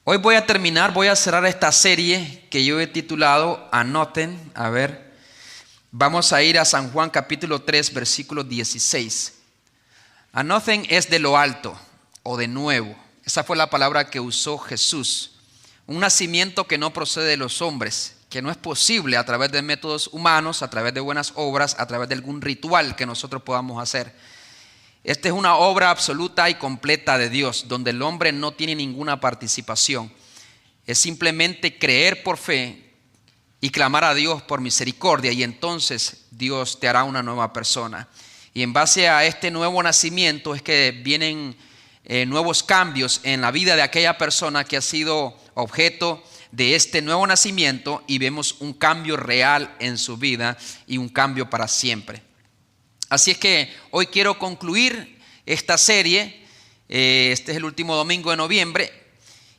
Hoy voy a cerrar esta serie que yo he titulado, anoten, vamos a ir a San Juan capítulo 3, versículo 16. Anoten es de lo alto o de nuevo. Esa fue la palabra que usó Jesús. Un nacimiento que no procede de los hombres, que no es posible a través de métodos humanos, a través de buenas obras, a través de algún ritual que nosotros podamos hacer. Esta es una obra absoluta y completa de Dios, donde el hombre no tiene ninguna participación. Es simplemente creer por fe y clamar a Dios por misericordia, y entonces Dios te hará una nueva persona. Y en base a este nuevo nacimiento es que vienen nuevos cambios en la vida de aquella persona que ha sido objeto de este nuevo nacimiento, y vemos un cambio real en su vida y un cambio para siempre. Así es que hoy quiero concluir esta serie. Este es el último domingo de noviembre,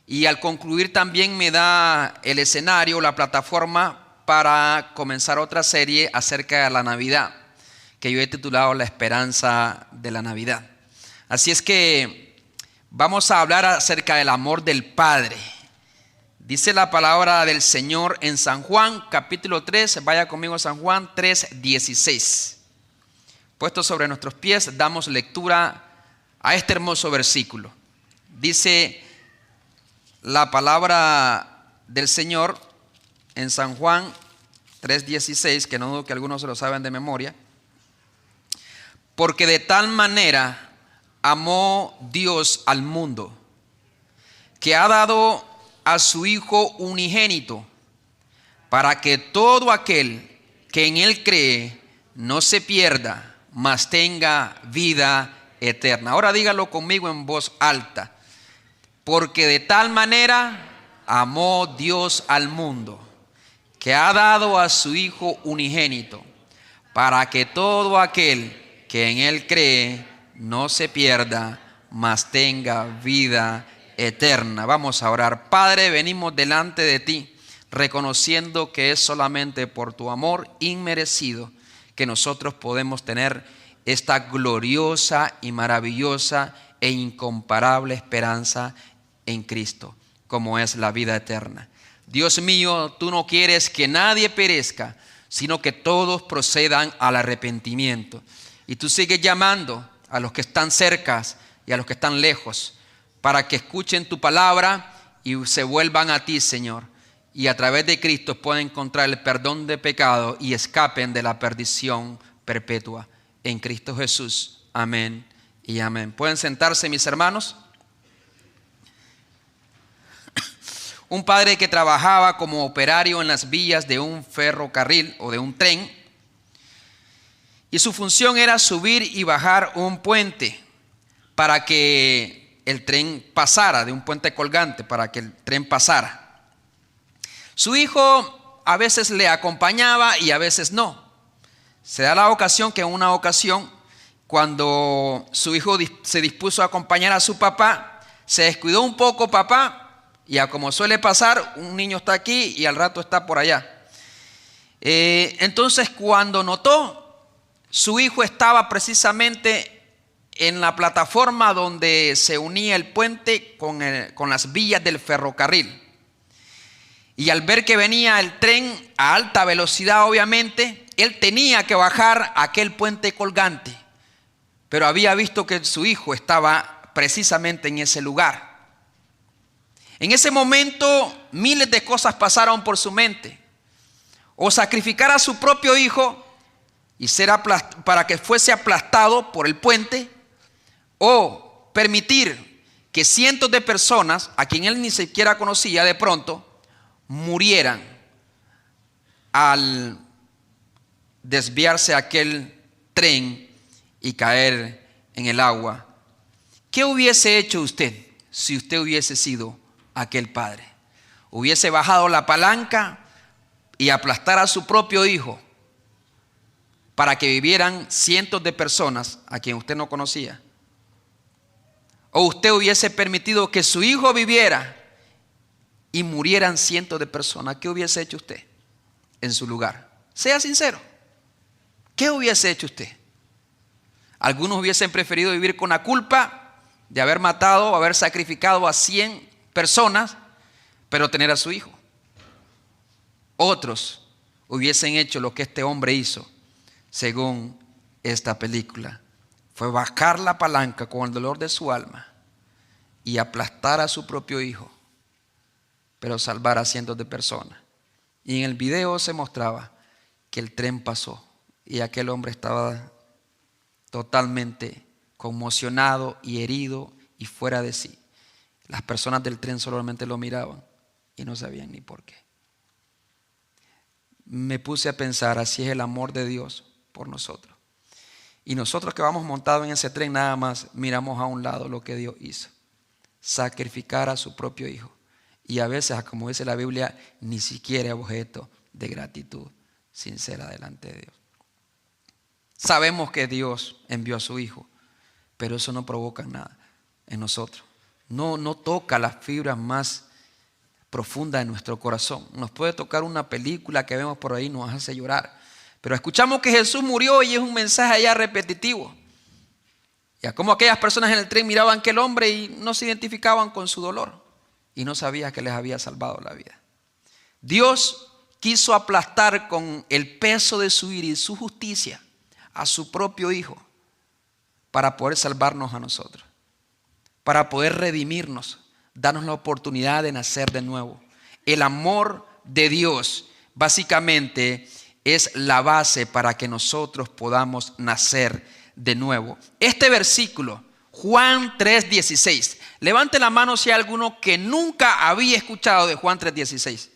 y al concluir también me da el escenario, la plataforma para comenzar otra serie acerca de la Navidad, que yo he titulado La Esperanza de la Navidad. Así es que vamos a hablar acerca del amor del Padre. Dice la palabra del Señor en San Juan capítulo 3, vaya conmigo a San Juan 3:16. Puestos sobre nuestros pies, damos lectura a este hermoso versículo. Dice la palabra del Señor en San Juan 3:16, que no dudo que algunos se lo saben de memoria. Porque de tal manera amó Dios al mundo, que ha dado a su Hijo unigénito, para que todo aquel que en Él cree no se pierda, mas tenga vida eterna. Ahora dígalo conmigo en voz alta. Porque de tal manera amó Dios al mundo, que ha dado a su Hijo unigénito, para que todo aquel que en Él cree no se pierda, mas tenga vida eterna. Vamos a orar. Padre, venimos delante de ti, reconociendo que es solamente por tu amor inmerecido que nosotros podemos tener esta gloriosa y maravillosa e incomparable esperanza en Cristo, como es la vida eterna. Dios mío, tú no quieres que nadie perezca, sino que todos procedan al arrepentimiento. Y tú sigues llamando a los que están cerca y a los que están lejos, para que escuchen tu palabra y se vuelvan a ti, Señor, y a través de Cristo puedan encontrar el perdón de pecado y escapen de la perdición perpetua. En Cristo Jesús. Amén y amén. ¿Pueden sentarse, mis hermanos? Un padre que trabajaba como operario en las vías de un ferrocarril o de un tren, y su función era subir y bajar un puente para que el tren pasara, de un puente colgante para que el tren pasara. Su hijo a veces le acompañaba y a veces no. Se da la ocasión que en una ocasión, cuando su hijo se dispuso a acompañar a su papá, se descuidó un poco papá, y como suele pasar, un niño está aquí y al rato está por allá. Entonces, cuando notó, su hijo estaba precisamente en la plataforma donde se unía el puente con las vías del ferrocarril. Y al ver que venía el tren a alta velocidad, obviamente, él tenía que bajar aquel puente colgante, pero había visto que su hijo estaba precisamente en ese lugar. En ese momento, miles de cosas pasaron por su mente. O sacrificar a su propio hijo y para que fuese aplastado por el puente, o permitir que cientos de personas, a quien él ni siquiera conocía, de pronto murieran al desviarse aquel tren y caer en el agua. ¿Qué hubiese hecho usted si usted hubiese sido aquel padre? ¿Hubiese bajado la palanca y aplastar a su propio hijo para que vivieran cientos de personas a quien usted no conocía? ¿O usted hubiese permitido que su hijo viviera y murieran cientos de personas? ¿Qué hubiese hecho usted en su lugar? Sea sincero. ¿Qué hubiese hecho usted? Algunos hubiesen preferido vivir con la culpa de haber matado o haber sacrificado a 100 personas pero tener a su hijo. Otros hubiesen hecho lo que este hombre hizo, según esta película. Fue bajar la palanca con el dolor de su alma y aplastar a su propio hijo, pero salvar a cientos de personas. Y en el video se mostraba que el tren pasó y aquel hombre estaba totalmente conmocionado y herido y fuera de sí. Las personas del tren solamente lo miraban y no sabían ni por qué. Me puse a pensar, así es el amor de Dios por nosotros. Y nosotros que vamos montados en ese tren nada más miramos a un lado lo que Dios hizo. Sacrificar a su propio hijo. Y a veces, como dice la Biblia, ni siquiera es objeto de gratitud sincera delante de Dios. Sabemos que Dios envió a su hijo, pero eso no provoca nada en nosotros. No toca las fibras más profundas de nuestro corazón. Nos puede tocar una película que vemos por ahí, nos hace llorar. Pero escuchamos que Jesús murió y es un mensaje ya repetitivo. Ya como aquellas personas en el tren miraban a aquel hombre y no se identificaban con su dolor y no sabían que les había salvado la vida. Dios quiso aplastar con el peso de su ira y su justicia a su propio hijo para poder salvarnos a nosotros, para poder redimirnos, darnos la oportunidad de nacer de nuevo. El amor de Dios básicamente es la base para que nosotros podamos nacer de nuevo. Este versículo, Juan 3:16. Levante la mano si hay alguno que nunca había escuchado de Juan 3:16.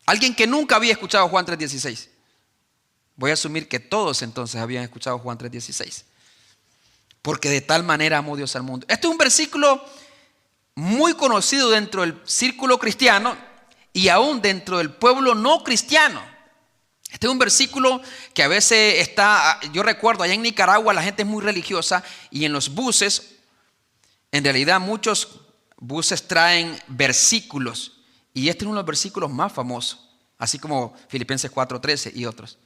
Alguien que nunca había escuchado Juan 3:16. Voy a asumir que todos entonces habían escuchado Juan 3:16. Porque de tal manera amó Dios al mundo. Este es un versículo muy conocido dentro del círculo cristiano y aún dentro del pueblo no cristiano. Este es un versículo que a veces está, yo recuerdo allá en Nicaragua la gente es muy religiosa y en los buses, en realidad muchos buses traen versículos y este es uno de los versículos más famosos, así como Filipenses 4:13 y otros.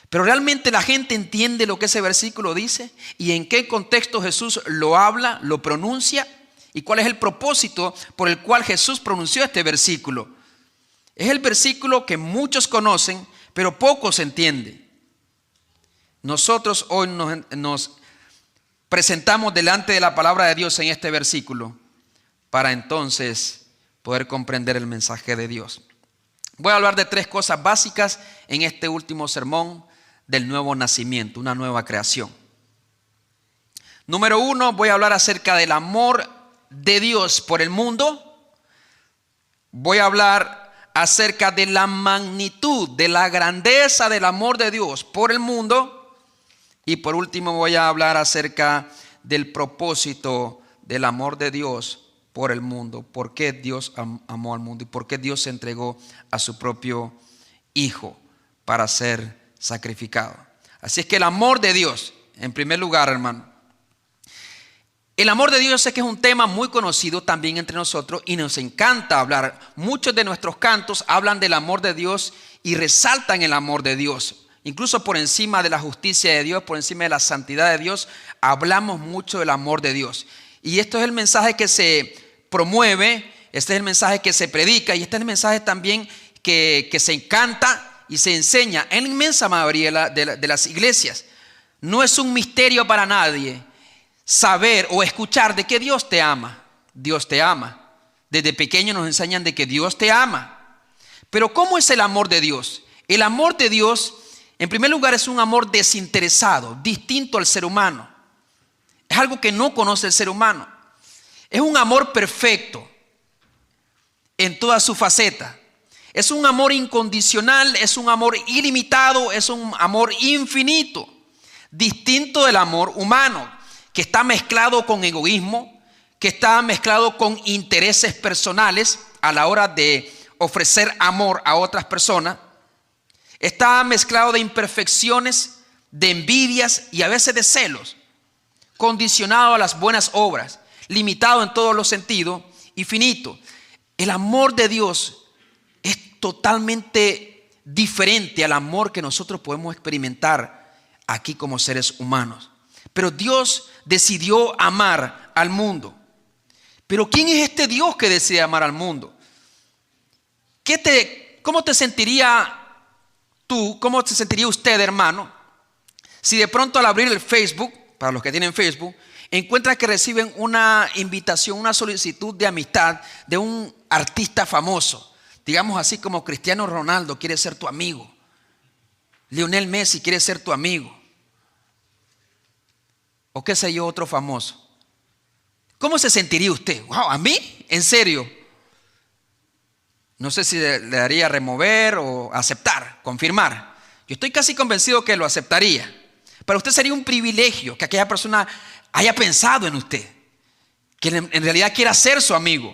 Pero realmente la gente entiende lo que ese versículo dice y en qué contexto Jesús lo habla, lo pronuncia y cuál es el propósito por el cual Jesús pronunció este versículo. Es el versículo que muchos conocen, pero pocos entienden. Nosotros hoy nos presentamos delante de la palabra de Dios en este versículo para entonces poder comprender el mensaje de Dios. Voy a hablar de 3 cosas básicas en este último sermón del nuevo nacimiento, una nueva creación. Número 1, voy a hablar acerca del amor de Dios por el mundo. Voy a hablar acerca de la magnitud, de la grandeza del amor de Dios por el mundo. Y por último voy a hablar acerca del propósito del amor de Dios por el mundo. ¿Por qué Dios amó al mundo? ¿Y por qué Dios se entregó a su propio Hijo para ser sacrificado? Así es que el amor de Dios, en primer lugar, hermano. El amor de Dios, yo sé que es un tema muy conocido también entre nosotros y nos encanta hablar. Muchos de nuestros cantos hablan del amor de Dios y resaltan el amor de Dios. Incluso por encima de la justicia de Dios, por encima de la santidad de Dios, hablamos mucho del amor de Dios. Y esto es el mensaje que se promueve, este es el mensaje que se predica y este es el mensaje también que se canta y se enseña en la inmensa mayoría de las iglesias. No es un misterio para nadie saber o escuchar de que Dios te ama. Dios te ama. Desde pequeño nos enseñan de que Dios te ama. Pero ¿cómo es el amor de Dios? El amor de Dios, en primer lugar, es un amor desinteresado, distinto al ser humano. Es algo que no conoce el ser humano. Es un amor perfecto en toda su faceta. Es un amor incondicional, es un amor ilimitado, es un amor infinito, distinto del amor humano, que está mezclado con egoísmo, que está mezclado con intereses personales a la hora de ofrecer amor a otras personas. Está mezclado de imperfecciones, de envidias y a veces de celos, condicionado a las buenas obras, limitado en todos los sentidos y finito. El amor de Dios es totalmente diferente al amor que nosotros podemos experimentar aquí como seres humanos. Pero Dios decidió amar al mundo. Pero ¿quién es este Dios que decide amar al mundo? ¿Cómo te sentiría tú, cómo se sentiría usted, hermano, si de pronto al abrir el Facebook, para los que tienen Facebook, encuentra que reciben una invitación, una solicitud de amistad de un artista famoso? Digamos así como Cristiano Ronaldo quiere ser tu amigo, Lionel Messi quiere ser tu amigo, o qué sé yo, otro famoso. ¿Cómo se sentiría usted? Wow, ¿a mí? ¿En serio? No sé si le daría remover o aceptar, confirmar. Yo estoy casi convencido que lo aceptaría. Para usted sería un privilegio que aquella persona haya pensado en usted, que en realidad quiera ser su amigo.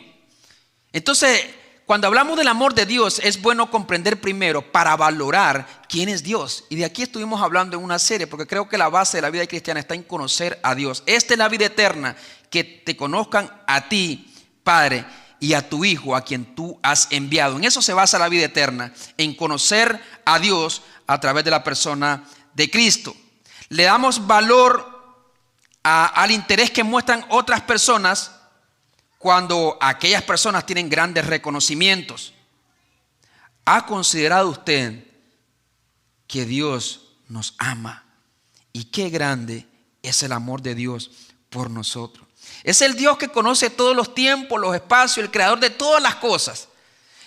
Entonces, cuando hablamos del amor de Dios, es bueno comprender primero para valorar quién es Dios. Y de aquí estuvimos hablando en una serie, porque creo que la base de la vida cristiana está en conocer a Dios. Esta es la vida eterna, que te conozcan a ti, Padre, y a tu Hijo, a quien tú has enviado. En eso se basa la vida eterna, en conocer a Dios a través de la persona de Cristo. Le damos valor al interés que muestran otras personas cuando aquellas personas tienen grandes reconocimientos. ¿Ha considerado usted que Dios nos ama? Y qué grande es el amor de Dios por nosotros. Es el Dios que conoce todos los tiempos, los espacios, el creador de todas las cosas.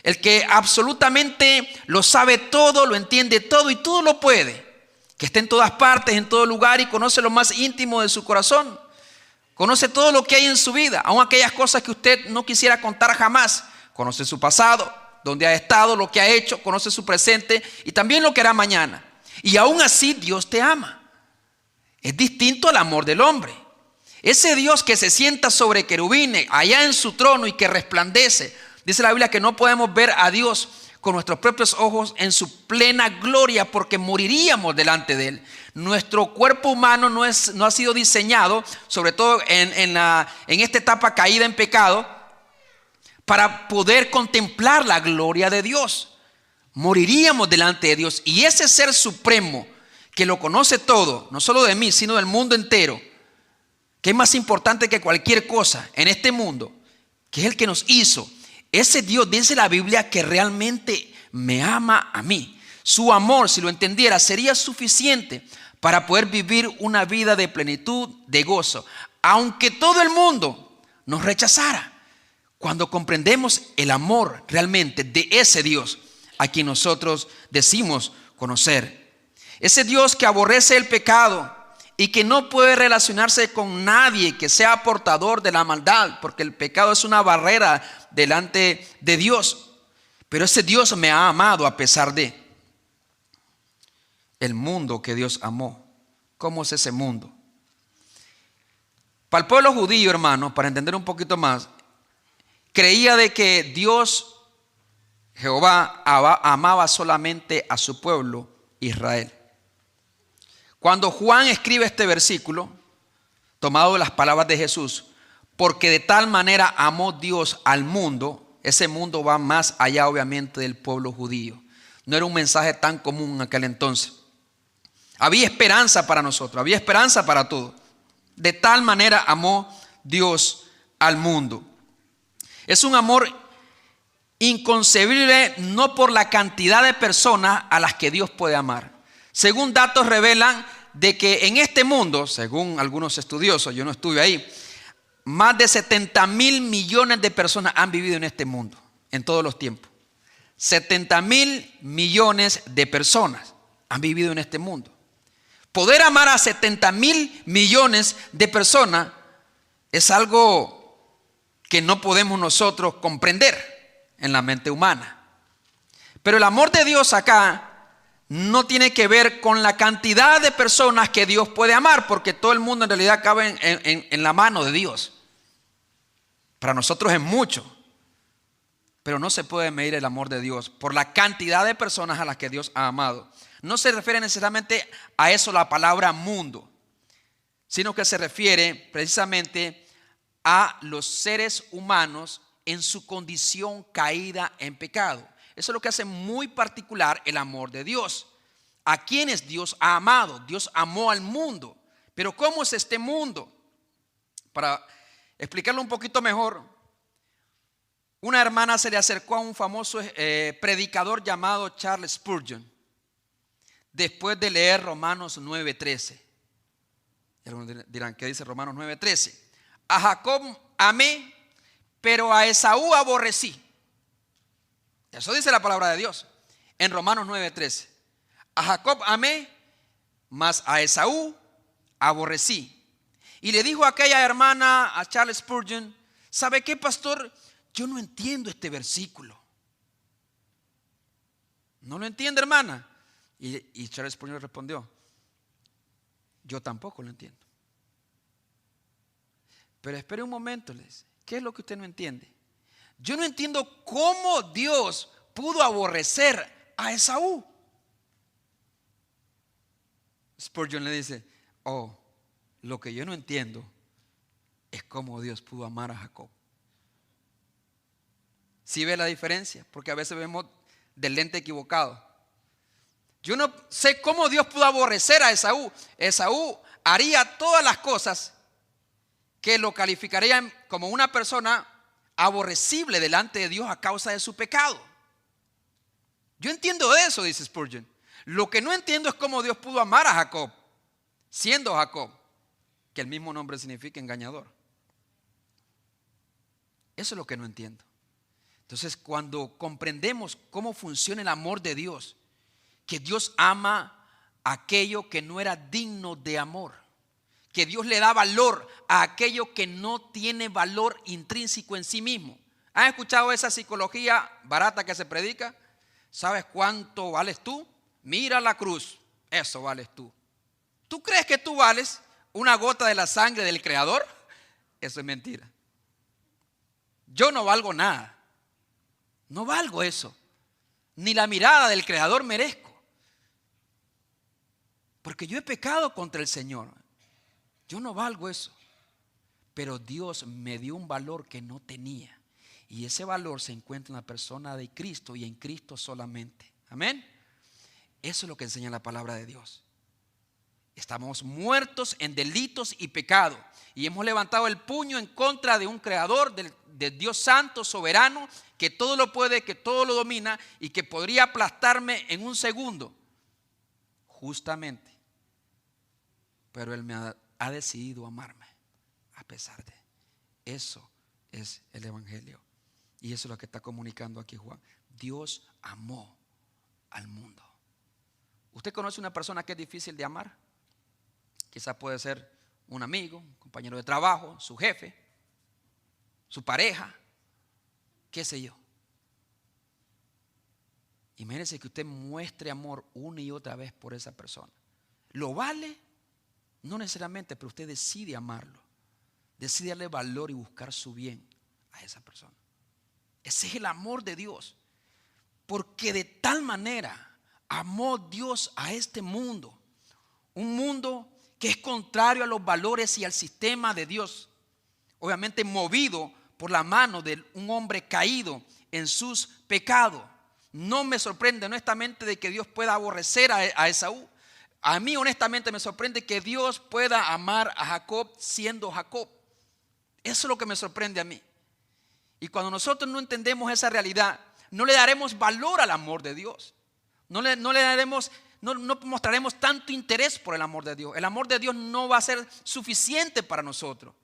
El que absolutamente lo sabe todo, lo entiende todo y todo lo puede. Que está en todas partes, en todo lugar y conoce lo más íntimo de su corazón. Conoce todo lo que hay en su vida, aun aquellas cosas que usted no quisiera contar jamás. Conoce su pasado, dónde ha estado, lo que ha hecho, conoce su presente y también lo que hará mañana. Y aún así Dios te ama. Es distinto al amor del hombre. Ese Dios que se sienta sobre querubines, allá en su trono y que resplandece. Dice la Biblia que no podemos ver a Dios con nuestros propios ojos en su plena gloria porque moriríamos delante de Él. Nuestro cuerpo humano no ha sido diseñado, sobre todo en esta etapa caída en pecado, para poder contemplar la gloria de Dios. Moriríamos delante de Dios. Y ese ser supremo que lo conoce todo, no solo de mí, sino del mundo entero, que es más importante que cualquier cosa en este mundo, que es el que nos hizo. Ese Dios, dice la Biblia, que realmente me ama a mí. Su amor, si lo entendiera, sería suficiente para poder vivir una vida de plenitud, de gozo. Aunque todo el mundo nos rechazara. Cuando comprendemos el amor realmente de ese Dios a quien nosotros decimos conocer. Ese Dios que aborrece el pecado y que no puede relacionarse con nadie que sea portador de la maldad, porque el pecado es una barrera delante de Dios. Pero ese Dios me ha amado a pesar de el mundo que Dios amó. ¿Cómo es ese mundo? Para el pueblo judío, hermano, para entender un poquito más, creía de que Dios, Jehová, amaba solamente a su pueblo, Israel. Cuando Juan escribe este versículo, tomado de las palabras de Jesús, porque de tal manera amó Dios al mundo, ese mundo va más allá obviamente del pueblo judío. No era un mensaje tan común en aquel entonces. Había esperanza para nosotros, había esperanza para todos. De tal manera amó Dios al mundo. Es un amor inconcebible, no por la cantidad de personas a las que Dios puede amar. Según datos revelan de que en este mundo, según algunos estudiosos, yo no estuve ahí, más de 70,000 millones de personas han vivido en este mundo, en todos los tiempos. 70,000 millones de personas han vivido en este mundo. Poder amar a 70,000 millones de personas es algo que no podemos nosotros comprender en la mente humana. Pero el amor de Dios acá no tiene que ver con la cantidad de personas que Dios puede amar, porque todo el mundo en realidad cabe en la mano de Dios. Para nosotros es mucho, pero no se puede medir el amor de Dios por la cantidad de personas a las que Dios ha amado. No se refiere necesariamente a eso la palabra mundo, sino que se refiere precisamente a los seres humanos en su condición caída en pecado. Eso es lo que hace muy particular el amor de Dios. A quienes Dios ha amado. Dios amó al mundo. Pero ¿cómo es este mundo? Para explicarlo un poquito mejor, una hermana se le acercó a un famoso predicador llamado Charles Spurgeon después de leer Romanos 9:13. Y algunos dirán, ¿qué dice Romanos 9:13? A Jacob amé, pero a Esaú aborrecí. Eso dice la palabra de Dios en Romanos 9:13. A Jacob amé, mas a Esaú aborrecí. Y le dijo a aquella hermana, a Charles Spurgeon, ¿sabe qué, pastor? Yo no entiendo este versículo. ¿No lo entiende, hermana? Y Charles Spurgeon respondió, yo tampoco lo entiendo. Pero espere un momento, le dice, ¿qué es lo que usted no entiende? Yo no entiendo cómo Dios pudo aborrecer a Esaú. Spurgeon le dice, lo que yo no entiendo es cómo Dios pudo amar a Jacob. ¿Sí ve la diferencia? Porque a veces vemos del lente equivocado. Yo no sé cómo Dios pudo aborrecer a Esaú. Esaú haría todas las cosas que lo calificarían como una persona aborrecible delante de Dios a causa de su pecado. Yo entiendo eso, dice Spurgeon. Lo que no entiendo es cómo Dios pudo amar a Jacob, siendo Jacob, que el mismo nombre significa engañador. Eso es lo que no entiendo. Entonces, cuando comprendemos cómo funciona el amor de Dios, que Dios ama aquello que no era digno de amor, que Dios le da valor a aquello que no tiene valor intrínseco en sí mismo. ¿Han escuchado esa psicología barata que se predica? ¿Sabes cuánto vales tú? Mira la cruz, eso vales tú. ¿Tú crees que tú vales una gota de la sangre del Creador? Eso es mentira. Yo no valgo nada. No valgo eso. Ni la mirada del Creador merezco. Porque yo he pecado contra el Señor. Yo no valgo eso. Pero Dios me dio un valor que no tenía. Y ese valor se encuentra en la persona de Cristo y en Cristo solamente. Amén. Eso es lo que enseña la palabra de Dios. Estamos muertos en delitos y pecado. Y hemos levantado el puño en contra de un creador, de Dios santo, soberano, que todo lo puede, que todo lo domina y que podría aplastarme en un segundo. Justamente. Pero Él me ha decidido amarme a pesar de. Eso es el Evangelio. Y eso es lo que está comunicando aquí Juan. Dios amó al mundo. ¿Usted conoce una persona que es difícil de amar? Quizás puede ser un amigo, un compañero de trabajo, su jefe, su pareja, qué sé yo. Imagínese que usted muestre amor una y otra vez por esa persona. ¿Lo vale? No necesariamente, pero usted decide amarlo. Decide darle valor y buscar su bien a esa persona. Ese es el amor de Dios. Porque de tal manera amó Dios a este mundo. Un mundo que es contrario a los valores y al sistema de Dios. Obviamente movido por la mano de un hombre caído en sus pecados. No me sorprende honestamente de que Dios pueda aborrecer a Esaú. A mí honestamente me sorprende que Dios pueda amar a Jacob siendo Jacob. Eso es lo que me sorprende a mí. Y cuando nosotros no entendemos esa realidad, no le daremos valor al amor de Dios. No mostraremos tanto interés por el amor de Dios. El amor de Dios no va a ser suficiente para nosotros.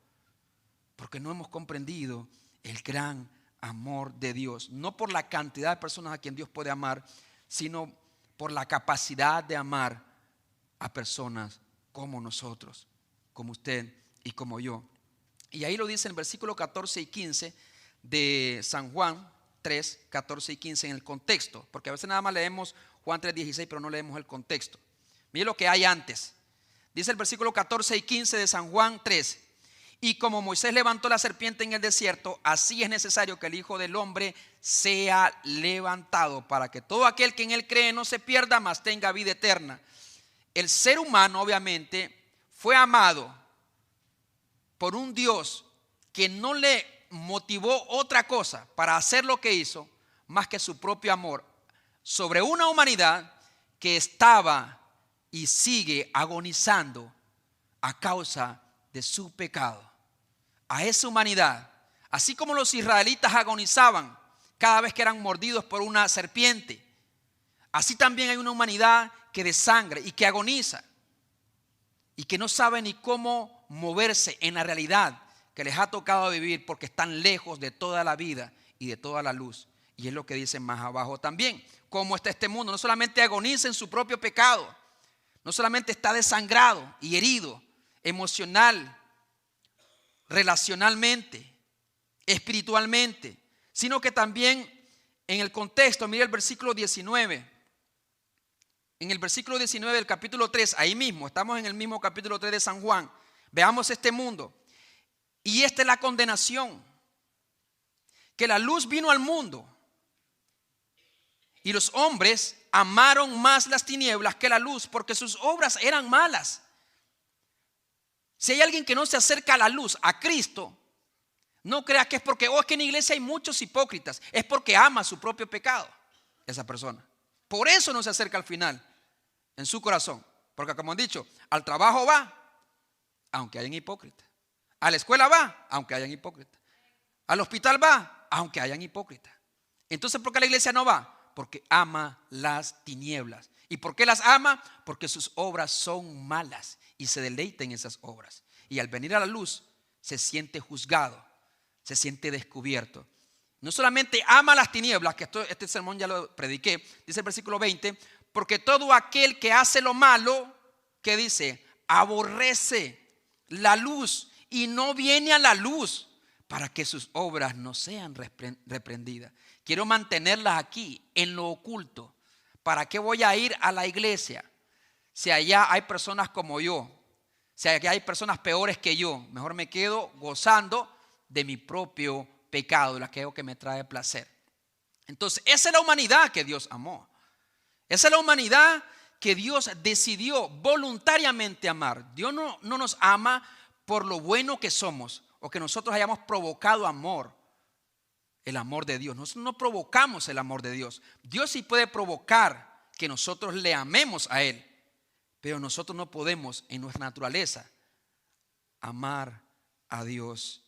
Porque no hemos comprendido el gran amor de Dios. No por la cantidad de personas a quien Dios puede amar, sino por la capacidad de amar a personas como nosotros, como usted y como yo. Y ahí lo dice en el versículo 14 y 15 de San Juan 3, 14 y 15 en el contexto. Porque a veces nada más leemos Juan 3, 16, pero no leemos el contexto. Mire lo que hay antes. Dice el versículo 14 y 15 de San Juan 3. Y como Moisés levantó la serpiente en el desierto, así es necesario que el Hijo del Hombre sea levantado, para que todo aquel que en él cree no se pierda, mas tenga vida eterna. El ser humano obviamente fue amado por un Dios que no le motivó otra cosa para hacer lo que hizo, más que su propio amor sobre una humanidad que estaba y sigue agonizando a causa de su pecado. A esa humanidad, Así como los israelitas agonizaban cada vez que eran mordidos por una serpiente, así también hay una humanidad que desangra y que agoniza y que no sabe ni cómo moverse en la realidad que les ha tocado vivir porque están lejos de toda la vida y de toda la luz. Y es lo que dicen más abajo también. Cómo está este mundo. No solamente agoniza en su propio pecado, no solamente está desangrado y herido emocional, relacionalmente, espiritualmente, sino que también en el contexto, mire el versículo 19. En el versículo 19 del capítulo 3, ahí mismo, estamos en el mismo capítulo 3 de San Juan. Veamos este mundo. Y esta es la condenación, que la luz vino al mundo y los hombres amaron más las tinieblas que la luz porque sus obras eran malas. Si hay alguien que no se acerca a la luz, a Cristo, no crea que es porque, es que en la iglesia hay muchos hipócritas. Es porque ama su propio pecado, esa persona. Por eso no se acerca al final, en su corazón. Porque como han dicho, al trabajo va, aunque hayan hipócritas. A la escuela va, aunque hayan hipócritas. Al hospital va, aunque hayan hipócritas. Entonces, ¿por qué la iglesia no va? Porque ama las tinieblas. ¿Y por qué las ama? Porque sus obras son malas y se deleita en esas obras. Y al venir a la luz se siente juzgado, se siente descubierto. No solamente ama las tinieblas, que este sermón ya lo prediqué, dice el versículo 20, porque todo aquel que hace lo malo, ¿qué dice? Aborrece la luz y no viene a la luz para que sus obras no sean reprendidas. Quiero mantenerlas aquí, en lo oculto. ¿Para qué voy a ir a la iglesia si allá hay personas como yo? Si allá hay personas peores que yo. Mejor me quedo gozando de mi propio pecado, de aquello que me trae placer. Entonces, esa es la humanidad que Dios amó. Esa es la humanidad que Dios decidió voluntariamente amar. Dios no nos ama por lo bueno que somos o que nosotros hayamos provocado amor. El amor de Dios. Nosotros no provocamos el amor de Dios. Dios sí puede provocar que nosotros le amemos a Él, pero nosotros no podemos en nuestra naturaleza amar a Dios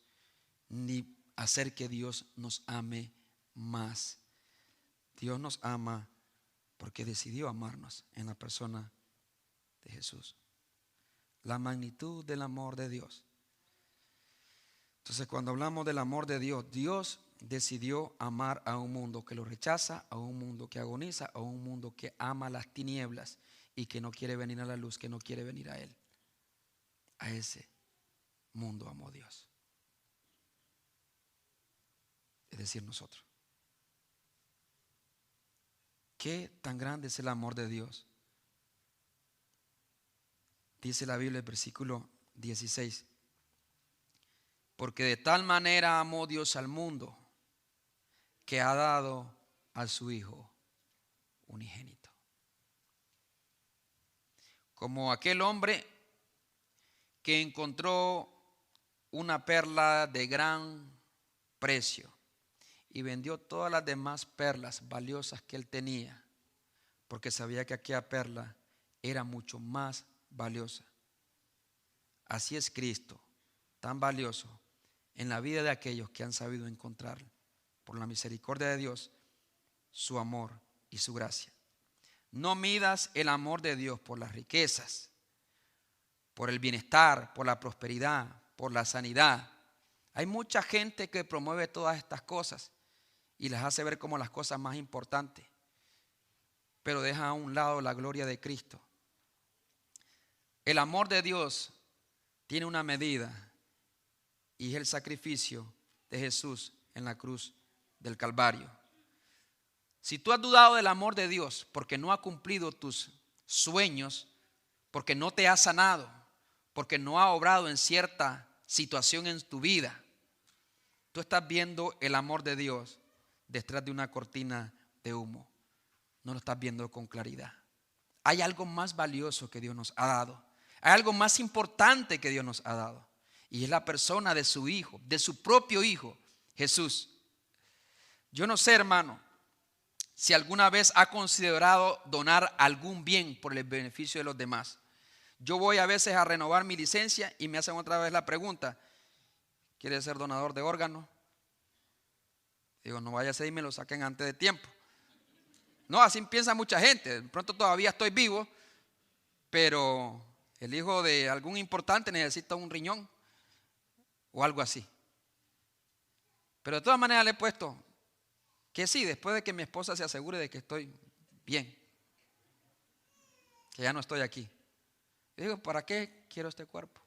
ni hacer que Dios nos ame más. Dios nos ama porque decidió amarnos en la persona de Jesús. La magnitud del amor de Dios. Entonces, cuando hablamos del amor de Dios, Dios decidió amar a un mundo que lo rechaza, a un mundo que agoniza, a un mundo que ama las tinieblas y que no quiere venir a la luz, que no quiere venir a Él. A ese mundo amó Dios. Es decir, nosotros. ¿Qué tan grande es el amor de Dios? Dice la Biblia, el versículo 16. Porque de tal manera amó Dios al mundo que ha dado a su Hijo unigénito. Como aquel hombre que encontró una perla de gran precio y vendió todas las demás perlas valiosas que él tenía, porque sabía que aquella perla era mucho más valiosa. Así es Cristo, tan valioso en la vida de aquellos que han sabido encontrar, por la misericordia de Dios, su amor y su gracia. No midas el amor de Dios por las riquezas, por el bienestar, por la prosperidad, por la sanidad. Hay mucha gente que promueve todas estas cosas y las hace ver como las cosas más importantes, pero deja a un lado la gloria de Cristo. El amor de Dios tiene una medida y es el sacrificio de Jesús en la cruz del Calvario. Si tú has dudado del amor de Dios porque no ha cumplido tus sueños, porque no te ha sanado, porque no ha obrado en cierta situación en tu vida, tú estás viendo el amor de Dios detrás de una cortina de humo. No lo estás viendo con claridad. Hay algo más valioso que Dios nos ha dado. Hay algo más importante que Dios nos ha dado. Y es la persona de su Hijo, de su propio Hijo, Jesús. Yo no sé, hermano, si alguna vez ha considerado donar algún bien por el beneficio de los demás. Yo voy a veces a renovar mi licencia y me hacen otra vez la pregunta: ¿quieres ser donador de órganos? Digo, no vaya a ser y me lo saquen antes de tiempo. No, así piensa mucha gente. De pronto todavía estoy vivo, pero el hijo de algún importante necesita un riñón o algo así. Pero de todas maneras le he puesto que sí, después de que mi esposa se asegure de que estoy bien, que ya no estoy aquí. Yo digo, ¿para qué quiero este cuerpo?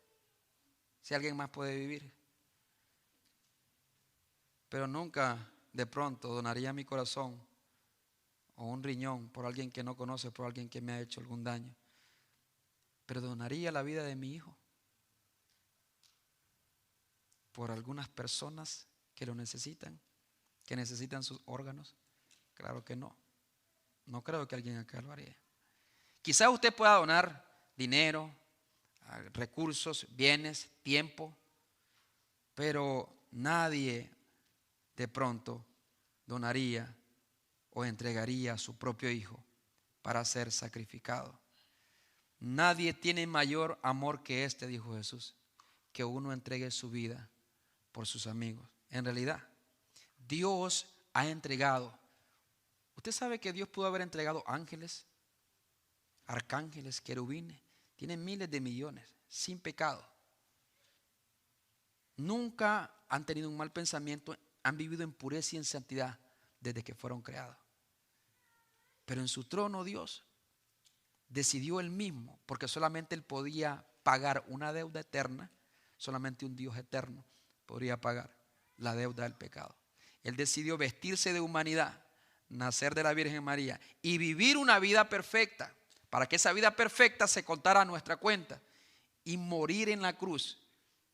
Si alguien más puede vivir. Pero nunca de pronto donaría mi corazón o un riñón por alguien que no conoce, por alguien que me ha hecho algún daño. Pero donaría la vida de mi hijo por algunas personas que lo necesitan, que necesitan sus órganos. Claro que no. No creo que alguien acá lo haría. Quizás usted pueda donar dinero, recursos, bienes, tiempo, pero nadie de pronto donaría o entregaría a su propio hijo para ser sacrificado. Nadie tiene mayor amor que este, dijo Jesús, que uno entregue su vida por sus amigos. En realidad, Dios ha entregado. Usted sabe que Dios pudo haber entregado ángeles, arcángeles, querubines. Tienen miles de millones, sin pecado. Nunca han tenido un mal pensamiento, han vivido en pureza y en santidad desde que fueron creados. Pero en su trono Dios decidió él mismo, porque solamente él podía pagar una deuda eterna, solamente un Dios eterno podría pagar la deuda del pecado. Él decidió vestirse de humanidad, nacer de la Virgen María y vivir una vida perfecta, para que esa vida perfecta se contara a nuestra cuenta, y morir en la cruz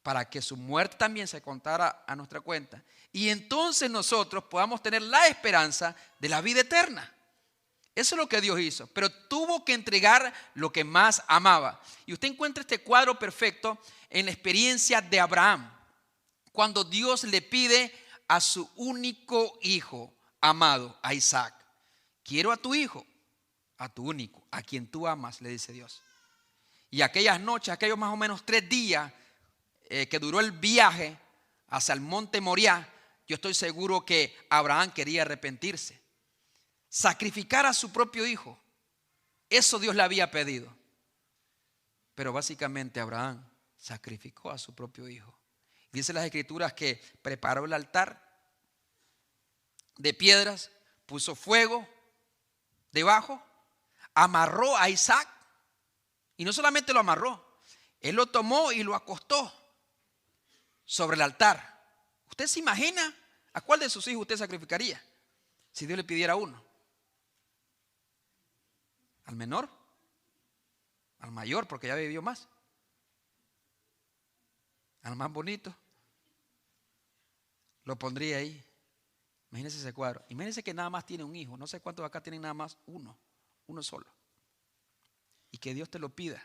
para que su muerte también se contara a nuestra cuenta, y entonces nosotros podamos tener la esperanza de la vida eterna. Eso es lo que Dios hizo, pero tuvo que entregar lo que más amaba. Y usted encuentra este cuadro perfecto en la experiencia de Abraham, cuando Dios le pide a su único hijo amado, a Isaac: quiero a tu hijo, a tu único, a quien tú amas, le dice Dios. Y aquellas noches, aquellos más o menos 3 días que duró el viaje hacia el monte Moriah, yo estoy seguro que Abraham quería arrepentirse, sacrificar a su propio hijo. Eso Dios le había pedido. Pero básicamente Abraham sacrificó a su propio hijo. Dice las escrituras que preparó el altar de piedras, puso fuego debajo, amarró a Isaac, y no solamente lo amarró, él lo tomó y lo acostó sobre el altar. ¿Usted se imagina a cuál de sus hijos usted sacrificaría si Dios le pidiera uno? ¿Al menor? ¿Al mayor porque ya vivió más? ¿Al más bonito? Lo pondría ahí. Imagínense ese cuadro. Imagínense que nada más tiene un hijo. No sé cuántos acá tienen nada más uno solo. Y que Dios te lo pida.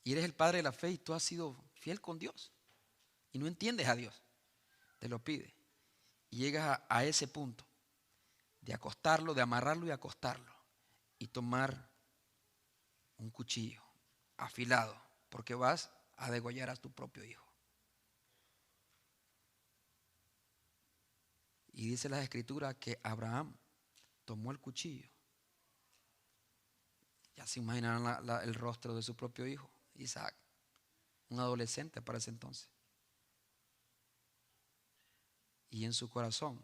Y eres el padre de la fe y tú has sido fiel con Dios. Y no entiendes a Dios. Te lo pide. Y llegas a ese punto de acostarlo, de amarrarlo y acostarlo. Y tomar un cuchillo afilado, porque vas a degollar a tu propio hijo. Y dice las escrituras que Abraham tomó el cuchillo. Ya se imaginarán el rostro de su propio hijo, Isaac, un adolescente para ese entonces. Y en su corazón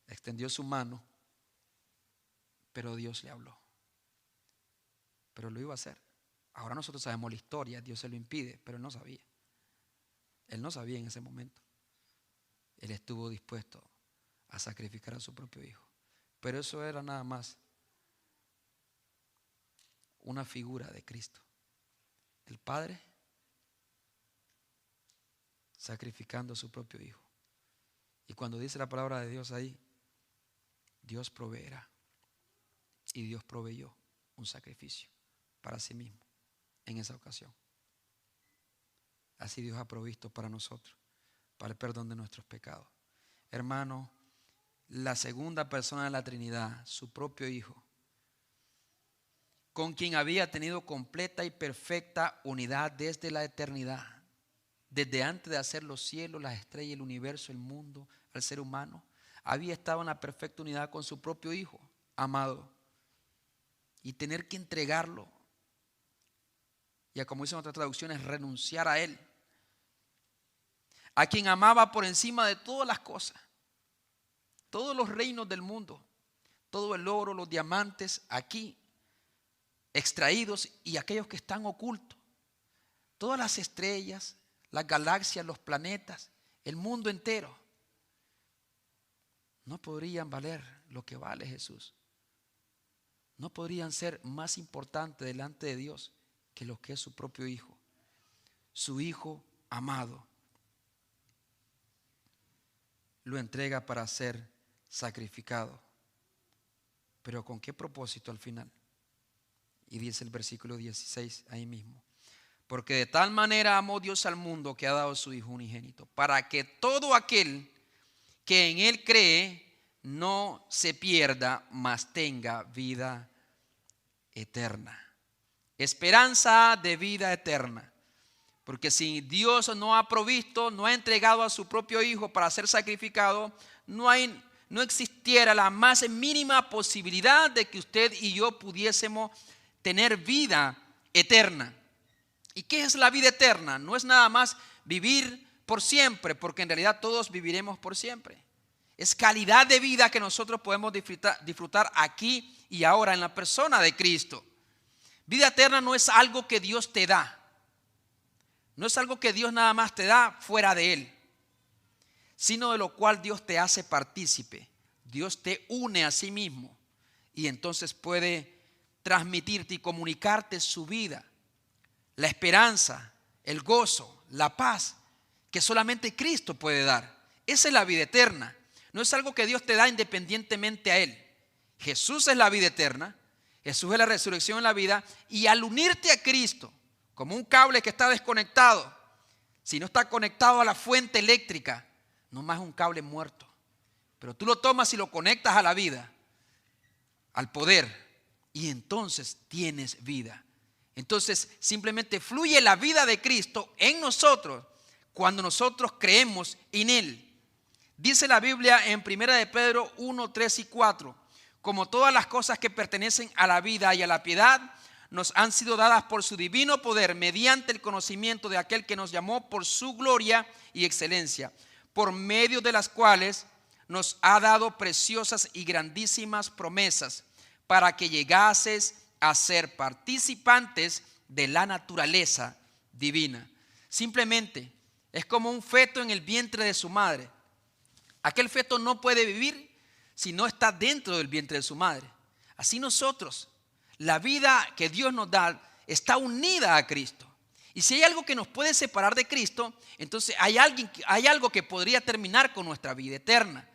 extendió su mano, pero Dios le habló. Pero lo iba a hacer. Ahora nosotros sabemos la historia, Dios se lo impide, pero él no sabía. Él no sabía en ese momento. Él estuvo dispuesto a sacrificar a su propio hijo. Pero eso era nada más una figura de Cristo. El Padre sacrificando a su propio hijo. Y cuando dice la palabra de Dios ahí, Dios proveerá. Y Dios proveyó un sacrificio para sí mismo en esa ocasión. Así Dios ha provisto para nosotros, para el perdón de nuestros pecados. Hermano, la segunda persona de la Trinidad, su propio Hijo, con quien había tenido completa y perfecta unidad desde la eternidad, desde antes de hacer los cielos, las estrellas, el universo, el mundo, al ser humano, había estado en la perfecta unidad con su propio Hijo amado. Y tener que entregarlo, ya como dicen otras traducciones, renunciar a Él, a quien amaba por encima de todas las cosas, todos los reinos del mundo, todo el oro, los diamantes aquí extraídos y aquellos que están ocultos, todas las estrellas, las galaxias, los planetas, el mundo entero, no podrían valer lo que vale Jesús. No podrían ser más importantes delante de Dios que lo que es su propio Hijo, su Hijo amado. Lo entrega para ser sacrificado. Pero ¿con qué propósito al final? Y dice el versículo 16 ahí mismo. Porque de tal manera amó Dios al mundo que ha dado a su Hijo unigénito, para que todo aquel que en Él cree no se pierda, mas tenga vida eterna. Esperanza de vida eterna. Porque si Dios no ha provisto, no ha entregado a su propio Hijo para ser sacrificado, no existiera la más mínima posibilidad de que usted y yo pudiésemos tener vida eterna. ¿Y qué es la vida eterna? No es nada más vivir por siempre, porque en realidad todos viviremos por siempre. Es calidad de vida que nosotros podemos disfrutar aquí y ahora en la persona de Cristo. Vida eterna no es algo que Dios te da. No es algo que Dios nada más te da fuera de Él, sino de lo cual Dios te hace partícipe. Dios te une a sí mismo y entonces puede transmitirte y comunicarte su vida, la esperanza, el gozo, la paz que solamente Cristo puede dar. Esa es la vida eterna. No es algo que Dios te da independientemente a Él. Jesús es la vida eterna. Jesús es la resurrección en la vida. Y al unirte a Cristo, como un cable que está desconectado, si no está conectado a la fuente eléctrica, no más un cable muerto. Pero tú lo tomas y lo conectas a la vida, al poder, y entonces tienes vida. Entonces simplemente fluye la vida de Cristo en nosotros cuando nosotros creemos en Él. Dice la Biblia en 1 de Pedro 1, 3 y 4, como todas las cosas que pertenecen a la vida y a la piedad, nos han sido dadas por su divino poder mediante el conocimiento de aquel que nos llamó por su gloria y excelencia, por medio de las cuales nos ha dado preciosas y grandísimas promesas para que llegases a ser participantes de la naturaleza divina. Simplemente es como un feto en el vientre de su madre. Aquel feto no puede vivir si no está dentro del vientre de su madre. Así nosotros, la vida que Dios nos da está unida a Cristo. Y si hay algo que nos puede separar de Cristo, entonces hay algo que podría terminar con nuestra vida eterna.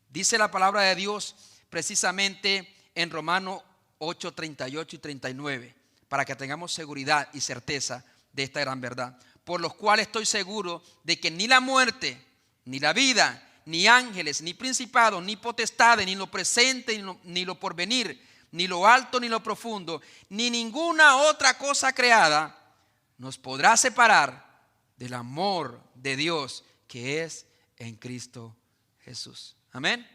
Dice la palabra de Dios precisamente en Romanos 8, 38 y 39, para que tengamos seguridad y certeza de esta gran verdad. Por los cuales estoy seguro de que ni la muerte, ni la vida, ni ángeles, ni principados, ni potestades, ni lo presente, ni lo porvenir, ni lo alto, ni lo profundo, ni ninguna otra cosa creada nos podrá separar del amor de Dios que es en Cristo Jesús. Amén.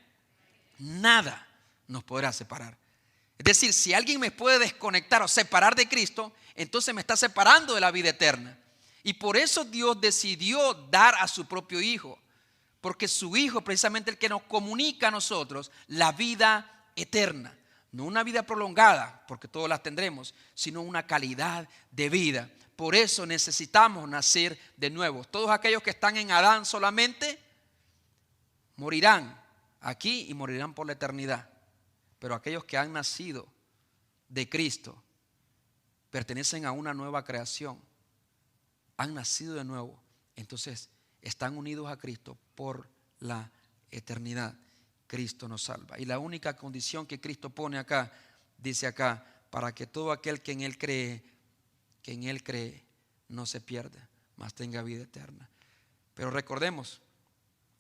Nada nos podrá separar. Es decir, si alguien me puede desconectar o separar de Cristo, entonces me está separando de la vida eterna. Y por eso Dios decidió dar a su propio Hijo, porque su Hijo es precisamente el que nos comunica a nosotros la vida eterna. No una vida prolongada, porque todos las tendremos, sino una calidad de vida. Por eso necesitamos nacer de nuevo. Todos aquellos que están en Adán solamente morirán aquí y morirán por la eternidad. Pero aquellos que han nacido de Cristo pertenecen a una nueva creación. Han nacido de nuevo. Entonces están unidos a Cristo por la eternidad. Cristo nos salva. Y la única condición que Cristo pone acá, dice acá, para que todo aquel que en Él cree, no se pierda, mas tenga vida eterna. Pero recordemos,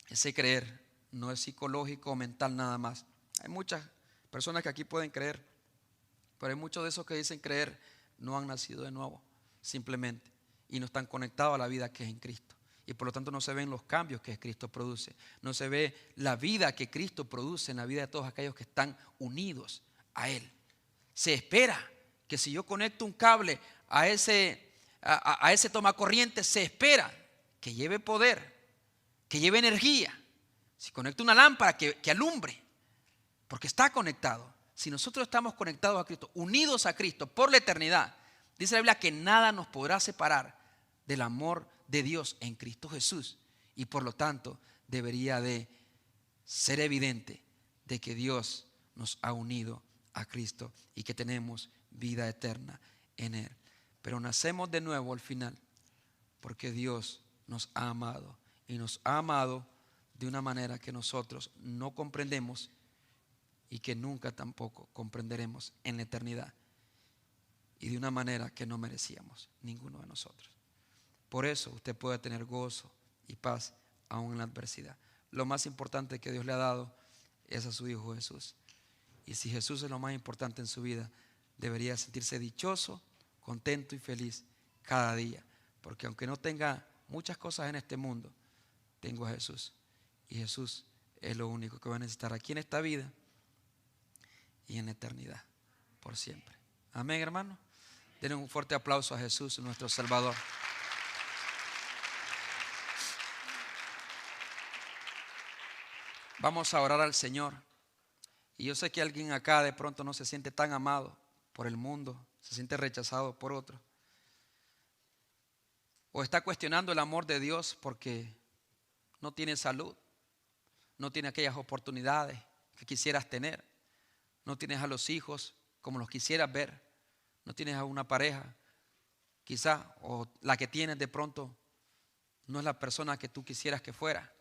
ese creer no es psicológico o mental nada más. Hay muchas personas que aquí pueden creer, pero hay muchos de esos que dicen creer no han nacido de nuevo, simplemente, y no están conectados a la vida que es en Cristo. y por lo tanto no se ven los cambios que Cristo produce. No se ve la vida que Cristo produce en la vida de todos aquellos que están unidos a Él. Se espera que si yo conecto un cable a ese tomacorriente, se espera que lleve poder, que lleve energía. Si conecto una lámpara, que alumbre, porque está conectado. Si nosotros estamos conectados a Cristo, unidos a Cristo por la eternidad, dice la Biblia que nada nos podrá separar del amor de Dios en Cristo Jesús. Y por lo tanto debería de ser evidente de que Dios nos ha unido a Cristo y que tenemos vida eterna en Él. Pero nacemos de nuevo al final porque Dios nos ha amado y nos ha amado de una manera que nosotros no comprendemos y que nunca tampoco comprenderemos en la eternidad, y de una manera que no merecíamos ninguno de nosotros. Por eso usted puede tener gozo y paz aún en la adversidad. Lo más importante que Dios le ha dado es a su Hijo Jesús. Y si Jesús es lo más importante en su vida, debería sentirse dichoso, contento y feliz cada día. Porque aunque no tenga muchas cosas en este mundo, tengo a Jesús. Y Jesús es lo único que va a necesitar aquí en esta vida y en la eternidad, por siempre. Amén, hermano. Denle un fuerte aplauso a Jesús, nuestro Salvador. Vamos a orar al Señor. Y yo sé que alguien acá de pronto no se siente tan amado por el mundo, se siente rechazado por otro. O está cuestionando el amor de Dios porque no tiene salud, no tiene aquellas oportunidades que quisieras tener, no tienes a los hijos como los quisieras ver, no tienes a una pareja quizá, o la que tienes de pronto no es la persona que tú quisieras que fuera.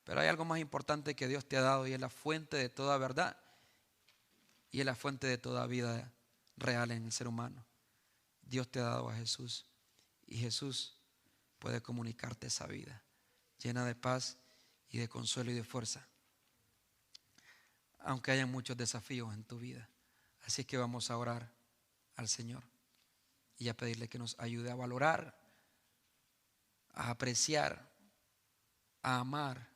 Pero hay algo más importante que Dios te ha dado, y es la fuente de toda verdad y es la fuente de toda vida real en el ser humano. Dios te ha dado a Jesús, y Jesús puede comunicarte esa vida llena de paz y de consuelo y de fuerza, aunque haya muchos desafíos en tu vida. Así que vamos a orar al Señor y a pedirle que nos ayude a valorar, a apreciar, a amar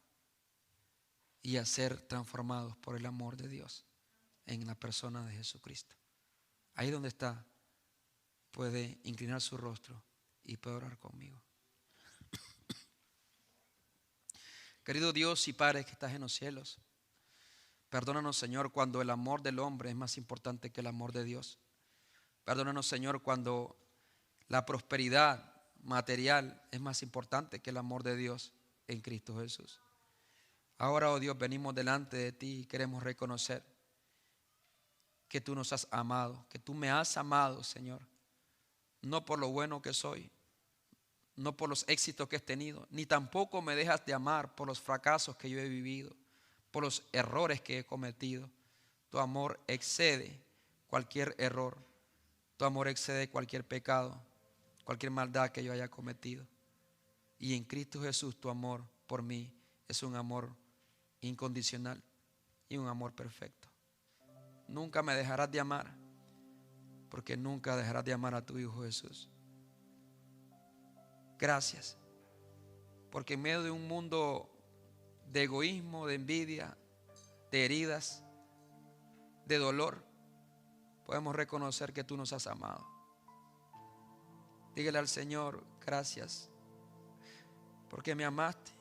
y a ser transformados por el amor de Dios en la persona de Jesucristo. Ahí donde está, puede inclinar su rostro y puede orar conmigo. Querido Dios y Padre que estás en los cielos, perdónanos, Señor, cuando el amor del hombre es más importante que el amor de Dios. Perdónanos, Señor, cuando la prosperidad material es más importante que el amor de Dios en Cristo Jesús. Ahora, oh Dios, venimos delante de ti y queremos reconocer que tú nos has amado, que tú me has amado, Señor, no por lo bueno que soy, no por los éxitos que he tenido, ni tampoco me dejas de amar por los fracasos que yo he vivido, por los errores que he cometido. Tu amor excede cualquier error, tu amor excede cualquier pecado, cualquier maldad que yo haya cometido. Y en Cristo Jesús tu amor por mí es un amor incondicional y un amor perfecto. Nunca me dejarás de amar, porque nunca dejarás de amar a tu Hijo Jesús. Gracias, porque en medio de un mundo de egoísmo, de envidia, de heridas, de dolor, podemos reconocer que tú nos has amado. Dígale al Señor: gracias, porque me amaste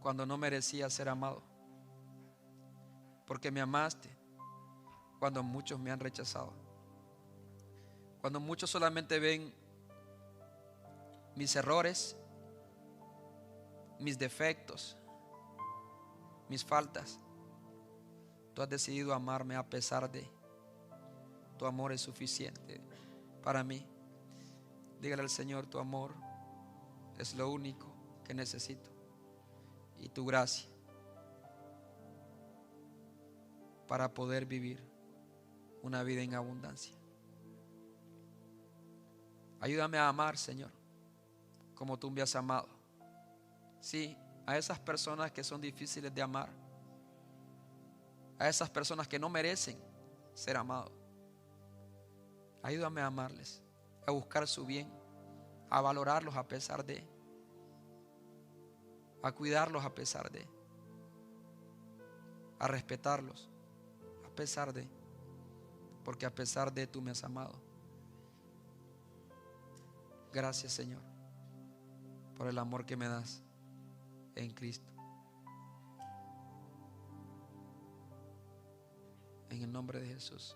cuando no merecía ser amado, porque me amaste cuando muchos me han rechazado, cuando muchos solamente ven mis errores, mis defectos, mis faltas. Tú has decidido amarme a pesar de. Tu amor es suficiente para mí. Dígale al Señor: tu amor es lo único que necesito, y tu gracia para poder vivir una vida en abundancia. Ayúdame a amar, Señor, como tú me has amado. Sí, a esas personas que son difíciles de amar, a esas personas que no merecen ser amados. Ayúdame a amarles, a buscar su bien, a valorarlos a pesar de, a cuidarlos a pesar de, a respetarlos a pesar de, porque a pesar de tú me has amado. Gracias, Señor, por el amor que me das en Cristo. En el nombre de Jesús.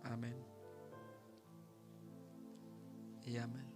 Amén. Y amén.